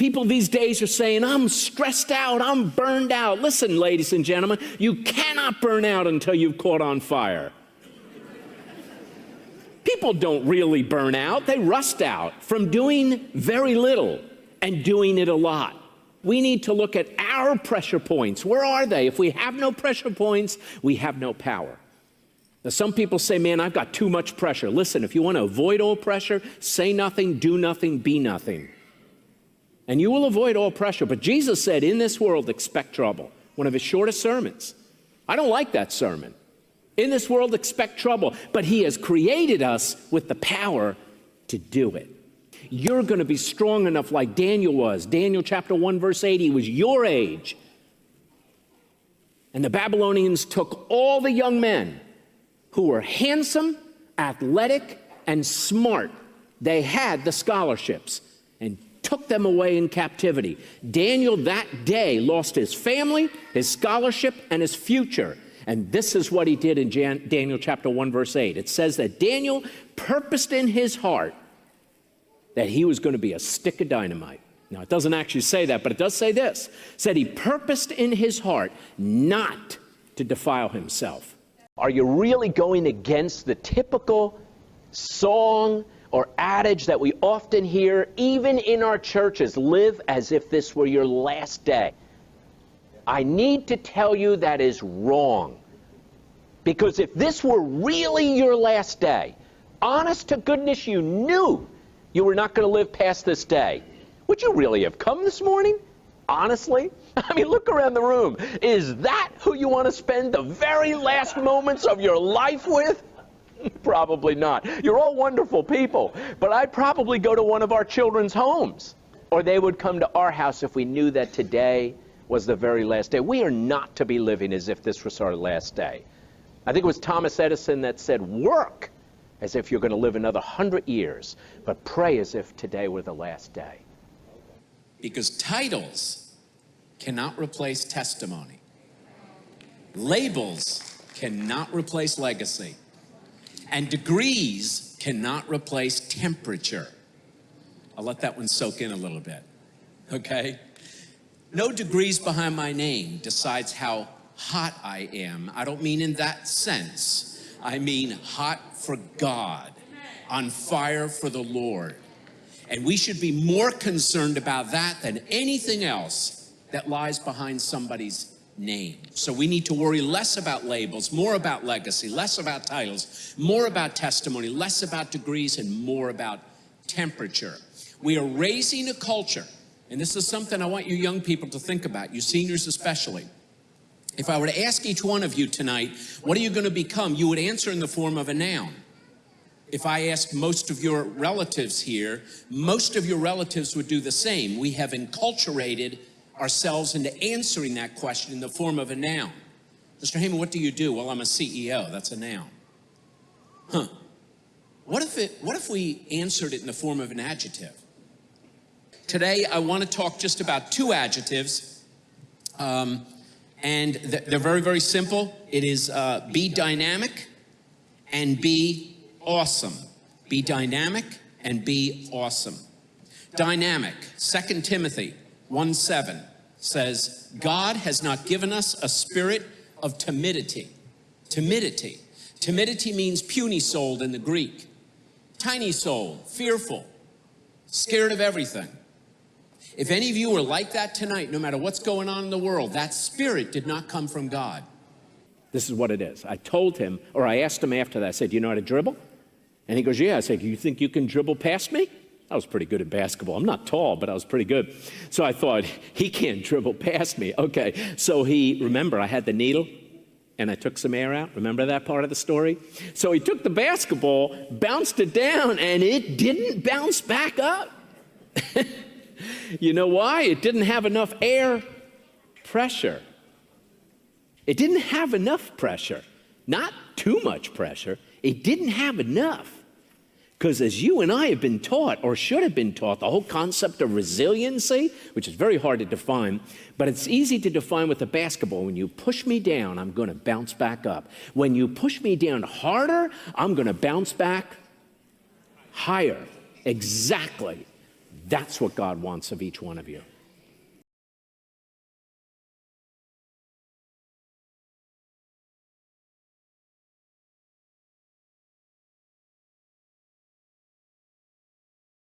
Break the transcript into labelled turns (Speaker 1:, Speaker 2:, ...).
Speaker 1: People these days are saying, I'm stressed out, I'm burned out. Listen, ladies and gentlemen, you cannot burn out until you've caught on fire. People don't really burn out, they rust out from doing very little and doing it a lot. We need to look at our pressure points. Where are they? If we have no pressure points, we have no power. Now, some people say, man, I've got too much pressure. Listen, if you want to avoid all pressure, say nothing, do nothing, be nothing. And you will avoid all pressure. But Jesus said, in this world, expect trouble. One of his shortest sermons. I don't like that sermon. In this world, expect trouble. But he has created us with the power to do it. You're going to be strong enough like Daniel was. Daniel chapter 1, verse 8, he was your age. And the Babylonians took all the young men who were handsome, athletic, and smart. They had the scholarships and took them away in captivity. Daniel that day lost his family, his scholarship, and his future. And this is what he did in Daniel chapter 1, verse 8. It says that Daniel purposed in his heart that he was going to be a stick of dynamite. Now, it doesn't actually say that, but it does say this. It said he purposed in his heart not to defile himself. Are you really going against the typical song or adage that we often hear, even in our churches, live as if this were your last day? I need to tell you that is wrong. Because if this were really your last day, honest to goodness, you knew you were not going to live past this day, would you really have come this morning? Honestly? I mean, look around the room. Is that who you want to spend the very last moments of your life with? Probably not. You're all wonderful people, but I'd probably go to one of our children's homes, or they would come to our house if we knew that today was the very last day. We are not to be living as if this was our last day. I think it was Thomas Edison that said, work as if you're going to live another 100 years, but pray as if today were the last day.
Speaker 2: Because titles cannot replace testimony. Labels cannot replace legacy. And degrees cannot replace temperature. I'll let that one soak in a little bit, okay? No degrees behind my name decides how hot I am. I don't mean in that sense. I mean hot for God, on fire for the Lord. And we should be more concerned about that than anything else that lies behind somebody's name. So we need to worry less about labels, more about legacy, less about titles, more about testimony, less about degrees, and more about temperature. We are raising a culture, and this is something I want you young people to think about, you seniors especially. If I were to ask each one of you tonight, what are you going to become? You would answer in the form of a noun. If I asked most of your relatives here, most of your relatives would do the same. We have enculturated ourselves into answering that question in the form of a noun. Mr. Heymann, what do you do? Well, I'm a CEO. That's a noun. Huh. What if we answered it in the form of an adjective? Today, I want to talk just about two adjectives, and they're very, very simple. It is be dynamic and be awesome. Be dynamic and be awesome. Dynamic, 2 Timothy 1:7 says, God has not given us a spirit of timidity. Timidity. Timidity means puny-souled in the Greek. Tiny-souled, fearful, scared of everything. If any of you are like that tonight, no matter what's going on in the world, that spirit did not come from God.
Speaker 1: This is what it is. I told him, or I asked him after that, I said, you know how to dribble? And he goes, yeah. I said, you think you can dribble past me? I was pretty good at basketball. I'm not tall, but I was pretty good. So I thought, he can't dribble past me. Okay, so remember, I had the needle, and I took some air out. Remember that part of the story? So he took the basketball, bounced it down, and it didn't bounce back up. You know why? It didn't have enough air pressure. It didn't have enough pressure. Not too much pressure. It didn't have enough. Because as you and I have been taught, or should have been taught, the whole concept of resiliency, which is very hard to define, but it's easy to define with a basketball. When you push me down, I'm going to bounce back up. When you push me down harder, I'm going to bounce back higher. Exactly. That's what God wants of each one of you.